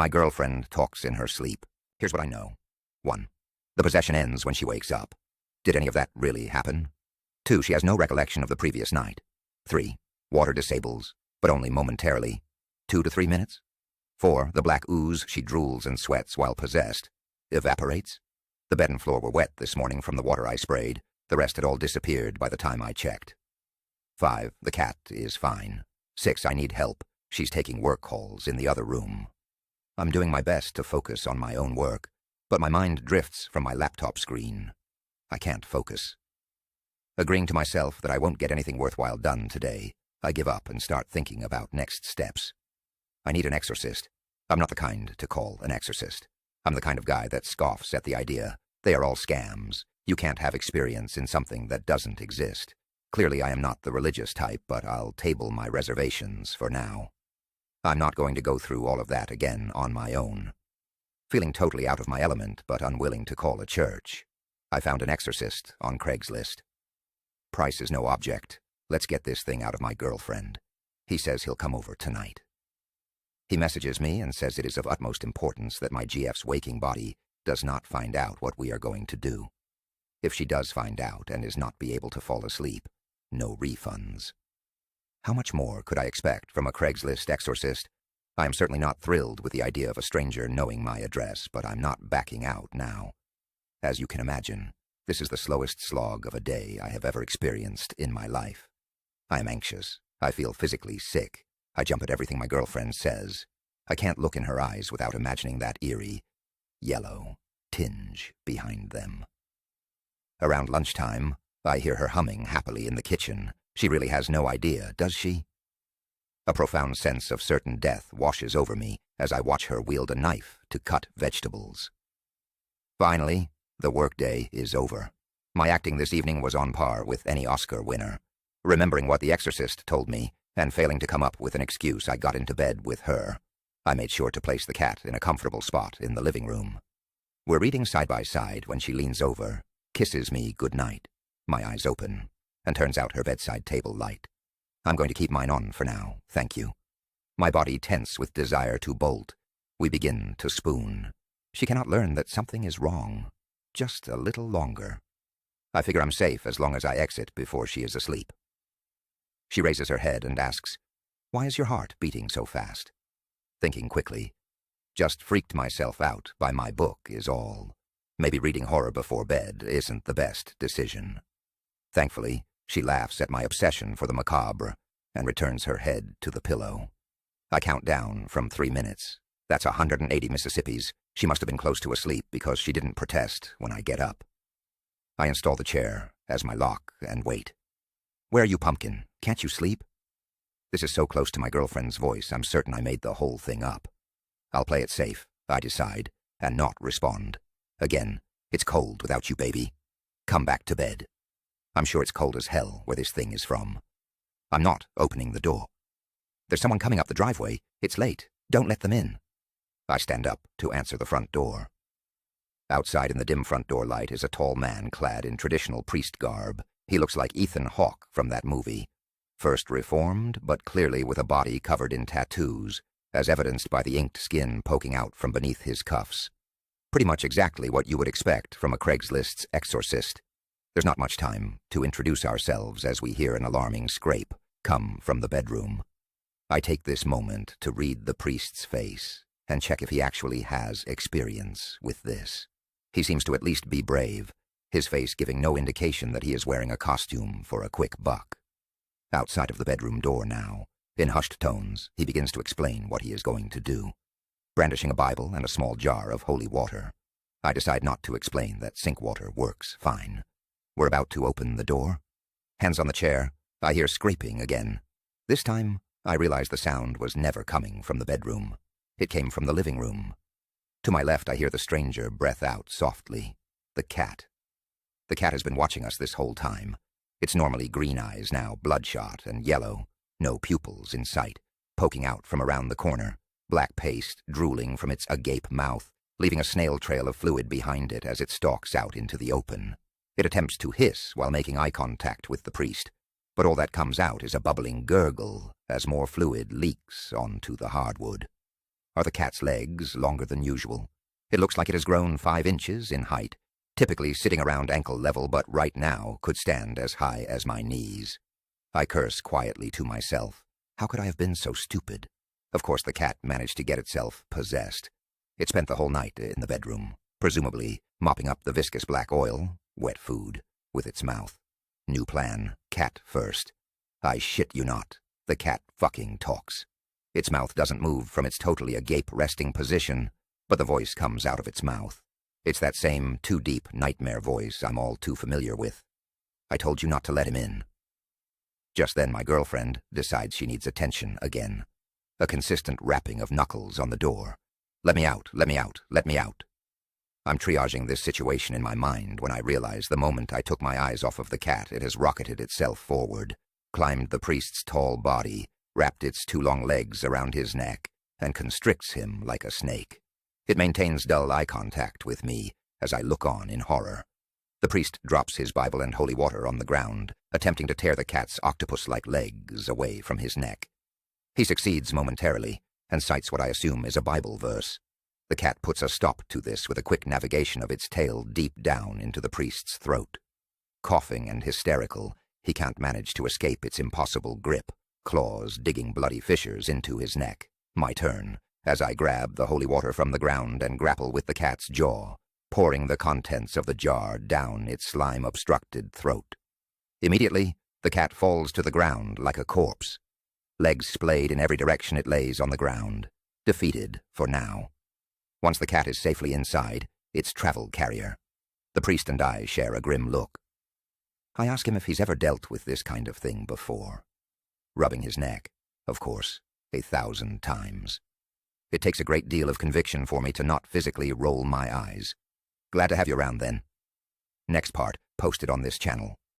My girlfriend talks in her sleep. Here's what I know. 1. The possession ends when she wakes up. Did any of that really happen? 2. She has no recollection of the previous night. 3. Water disables, but only momentarily. 2 to 3 minutes. 4. The black ooze she drools and sweats while possessed evaporates. The bed and floor were wet this morning from the water I sprayed. The rest had all disappeared by the time I checked. 5. The cat is fine. 6. I need help. She's taking work calls in the other room. I'm doing my best to focus on my own work, but my mind drifts from my laptop screen. I can't focus. Agreeing to myself that I won't get anything worthwhile done today, I give up and start thinking about next steps. I need an exorcist. I'm not the kind to call an exorcist. I'm the kind of guy that scoffs at the idea. They are all scams. You can't have experience in something that doesn't exist. Clearly I am not the religious type, but I'll table my reservations for now. I'm not going to go through all of that again on my own. Feeling totally out of my element, but unwilling to call a church, I found an exorcist on Craigslist. Price is no object. Let's get this thing out of my girlfriend. He says he'll come over tonight. He messages me and says it is of utmost importance that my GF's waking body does not find out what we are going to do. If she does find out and is not be able to fall asleep, no refunds. How much more could I expect from a Craigslist exorcist? I am certainly not thrilled with the idea of a stranger knowing my address, but I'm not backing out now. As you can imagine, this is the slowest slog of a day I have ever experienced in my life. I am anxious. I feel physically sick. I jump at everything my girlfriend says. I can't look in her eyes without imagining that eerie, yellow tinge behind them. Around lunchtime, I hear her humming happily in the kitchen. She really has no idea, does she? A profound sense of certain death washes over me as I watch her wield a knife to cut vegetables. Finally, the workday is over. My acting this evening was on par with any Oscar winner. Remembering what The Exorcist told me, and failing to come up with an excuse, I got into bed with her. I made sure to place the cat in a comfortable spot in the living room. We're reading side by side when she leans over, kisses me good night, my eyes open, and turns out her bedside table light. I'm going to keep mine on for now, thank you. My body tense with desire to bolt. We begin to spoon. She cannot learn that something is wrong. Just a little longer. I figure I'm safe as long as I exit before she is asleep. She raises her head and asks, "Why is your heart beating so fast?" Thinking quickly, just freaked myself out by my book is all. Maybe reading horror before bed isn't the best decision. Thankfully, she laughs at my obsession for the macabre and returns her head to the pillow. I count down from 3 minutes. That's 180 Mississippis. She must have been close to asleep because she didn't protest when I get up. I install the chair as my lock and wait. "Where are you, pumpkin? Can't you sleep?" This is so close to my girlfriend's voice, I'm certain I made the whole thing up. I'll play it safe, I decide, and not respond. Again, "It's cold without you, baby. Come back to bed." I'm sure it's cold as hell where this thing is from. I'm not opening the door. "There's someone coming up the driveway. It's late. Don't let them in." I stand up to answer the front door. Outside in the dim front door light is a tall man clad in traditional priest garb. He looks like Ethan Hawke from that movie. First reformed, but clearly with a body covered in tattoos, as evidenced by the inked skin poking out from beneath his cuffs. Pretty much exactly what you would expect from a Craigslist's exorcist. There's not much time to introduce ourselves as we hear an alarming scrape come from the bedroom. I take this moment to read the priest's face and check if he actually has experience with this. He seems to at least be brave, his face giving no indication that he is wearing a costume for a quick buck. Outside of the bedroom door now, in hushed tones, he begins to explain what he is going to do. Brandishing a Bible and a small jar of holy water, I decide not to explain that sink water works fine. We're about to open the door. Hands on the chair, I hear scraping again. This time, I realize the sound was never coming from the bedroom. It came from the living room. To my left, I hear the stranger breath out softly. The cat. The cat has been watching us this whole time. Its normally green eyes now bloodshot and yellow, no pupils in sight, poking out from around the corner, black paste drooling from its agape mouth, leaving a snail trail of fluid behind it as it stalks out into the open. It attempts to hiss while making eye contact with the priest, but all that comes out is a bubbling gurgle as more fluid leaks onto the hardwood. Are the cat's legs longer than usual? It looks like it has grown 5 inches in height, typically sitting around ankle level, but right now could stand as high as my knees. I curse quietly to myself. How could I have been so stupid? Of course, the cat managed to get itself possessed. It spent the whole night in the bedroom, presumably mopping up the viscous black oil, wet food, with its mouth. New plan, cat first. I shit you not, the cat fucking talks. Its mouth doesn't move from its totally agape resting position, but the voice comes out of its mouth. It's that same too-deep nightmare voice I'm all too familiar with. I told you not to let him in. Just then my girlfriend decides she needs attention again. A consistent rapping of knuckles on the door. Let me out, let me out, let me out. I'm triaging this situation in my mind when I realize the moment I took my eyes off of the cat, it has rocketed itself forward, climbed the priest's tall body, wrapped its 2 long legs around his neck, and constricts him like a snake. It maintains dull eye contact with me as I look on in horror. The priest drops his Bible and holy water on the ground, attempting to tear the cat's octopus-like legs away from his neck. He succeeds momentarily, and cites what I assume is a Bible verse. The cat puts a stop to this with a quick navigation of its tail deep down into the priest's throat. Coughing and hysterical, he can't manage to escape its impossible grip, claws digging bloody fissures into his neck. My turn, as I grab the holy water from the ground and grapple with the cat's jaw, pouring the contents of the jar down its slime-obstructed throat. Immediately, the cat falls to the ground like a corpse. Legs splayed in every direction, it lays on the ground, defeated for now. Once the cat is safely inside, its travel carrier, the priest and I share a grim look. I ask him if he's ever dealt with this kind of thing before. Rubbing his neck, of course, 1,000 times. It takes a great deal of conviction for me to not physically roll my eyes. Glad to have you around then. Next part, posted on this channel.